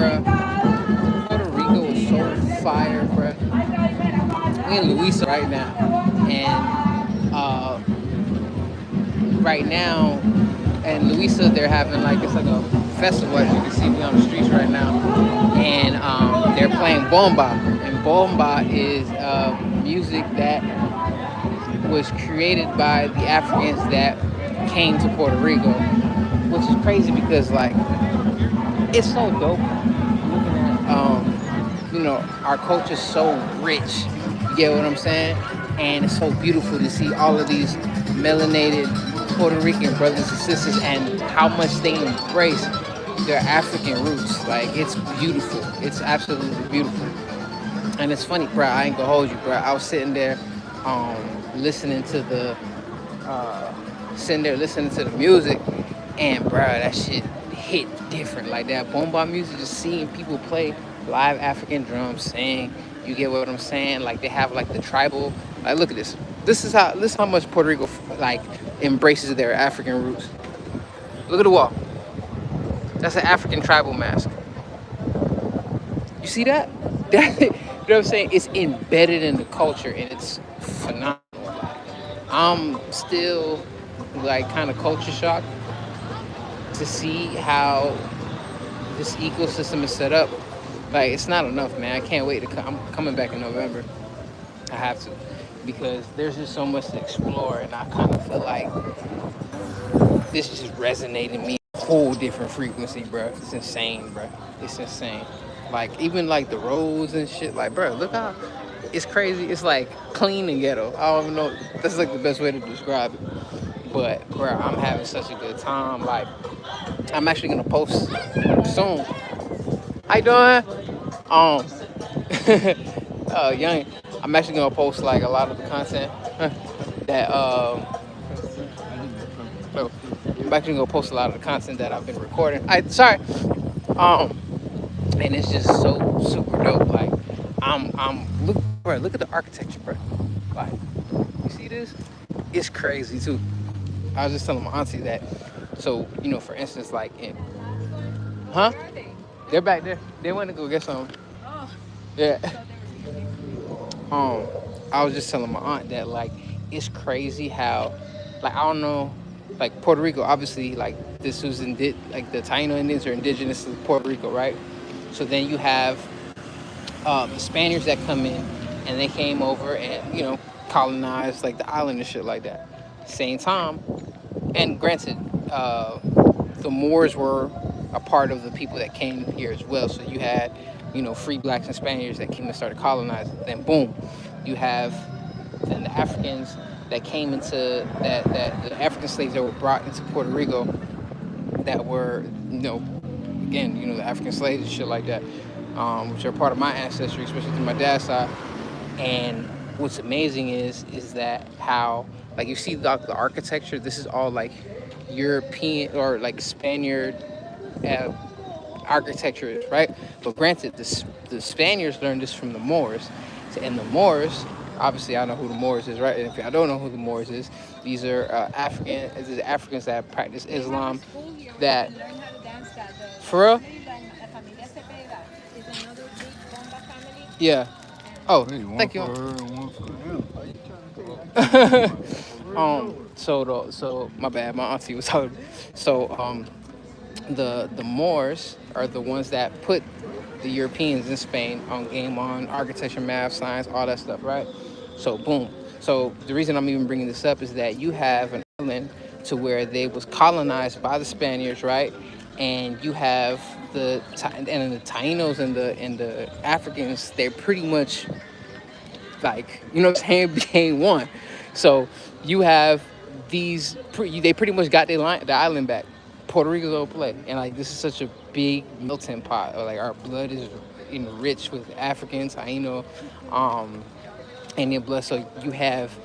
bruh, Puerto Rico is so fire, bruh. We in Louisa right now, and right now in Louisa they're having like it's like a festival as you can see me on the streets right now, and they're playing bomba, and bomba is music that was created by the Africans that came to Puerto Rico, which is crazy because like it's so dope looking at our culture is so rich. You get what I'm saying? And it's so beautiful to see all of these melanated Puerto Rican brothers and sisters and how much they embrace their African roots. Like it's beautiful. It's absolutely beautiful. And it's funny, bro. I ain't gonna hold you, bro. I was um, listening to listening to the music, and bro, that shit hit different. Like that bomba music, just seeing people play live African drums, sing. You get what I'm saying? Like they have like the tribal. Like look at this. This is how much Puerto Rico like embraces their African roots. Look at the wall. That's an African tribal mask. You see that? That you know what I'm saying? It's embedded in the culture and it's phenomenal. I'm still like kind of culture shocked to see how this ecosystem is set up. Like it's not enough, man. I can't wait to come. I'm coming back in November. I have to because there's just so much to explore, and I kind of feel like this just resonated me a whole different frequency, bro. It's insane, bro. It's insane. Like even like the roads and shit. Like, bro, look how it's crazy. It's like clean and ghetto. I don't even know. That's like the best way to describe it. But bro, I'm having such a good time. Like I'm actually gonna post soon. How you doing? Young. I'm actually gonna post like a lot of the content that so I'm actually gonna post a lot of the content that I've been recording. Um, and it's just so super dope. Like look at the architecture, bro. Like you see this? It's crazy too. I was just telling my auntie that. So for instance, like huh? They're back there. They went to go get some. Yeah. Um, I was just telling my aunt that like it's crazy how, like I don't know, like Puerto Rico obviously like this was like the Taino Indians are indigenous to Puerto Rico, right? So then you have the Spaniards that come in and they came over and colonized like the island and shit like that. Same time, and granted, the Moors were a part of the people that came here as well. So you had, free blacks and Spaniards that came and started colonizing. Then boom, you have then the Africans that came into that the African slaves that were brought into Puerto Rico that were, again, the African slaves and shit like that, which are part of my ancestry, especially through my dad's side. And what's amazing is that how like you see the architecture. This is all like European or like Spaniard uh, architecture, right? But granted, the Spaniards learned this from the Moors, and the Moors, obviously, I know who the Moors is, right? And if I don't know who the Moors is, these are Africans that practice Islam. That for real? Yeah. Oh, thank you. So my bad, my auntie was telling me. So the Moors are the ones that put the Europeans in Spain on game on architecture, math, science, all that stuff, right? So boom. So the reason I'm even bringing this up is that you have an island to where they was colonized by the Spaniards, right? And you have the Tainos and the Africans. They're pretty much like became one. So you have they pretty much got the island back. Puerto Rico's old play, and like this is such a big melting pot. Like our blood is enriched with African, Taino, Indian blood. So you have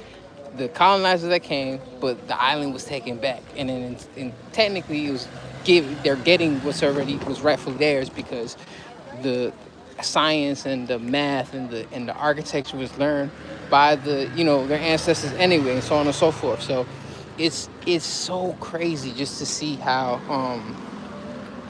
the colonizers that came, but the island was taken back, and then technically it was they're getting what's already was rightfully theirs because the science and the math and the architecture was learned by their ancestors anyway, and so on and so forth. So it's so crazy just to see how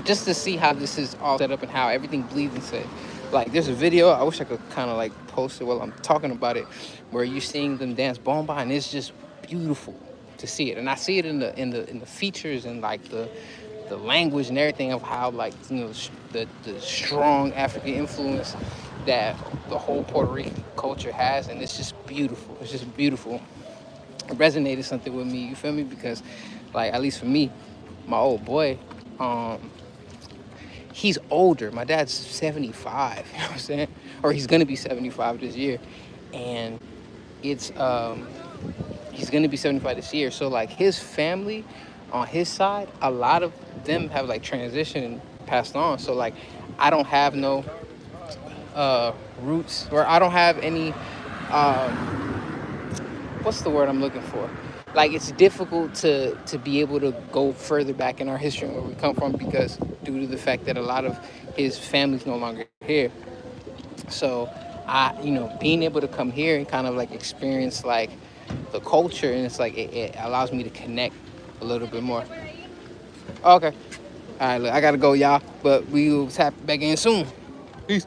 just to see how this is all set up and how everything bleeds into it. Like there's a video, I wish I could kind of like post it while I'm talking about it, where you're seeing them dance bomba, and it's just beautiful to see it. And I see it in the features and like the language and everything of how like the strong African influence that the whole Puerto Rican culture has, and it's just beautiful. It's just beautiful. It resonated something with me. You feel me? Because like at least for me, my old boy, um, he's older. My dad's 75. You know what I'm saying? Or he's gonna be 75 this year, and it's he's gonna be 75 this year. So like his family on his side, a lot of them have like transitioned and passed on. So like I don't have no roots, or I don't have any what's the word I'm looking for? Like it's difficult to be able to go further back in our history and where we come from, because due to the fact that a lot of his family's no longer here. So being able to come here and kind of like experience like the culture, and it's like it allows me to connect a little bit more. Okay. All right, look, I gotta go, y'all, but we will tap back in soon. Peace.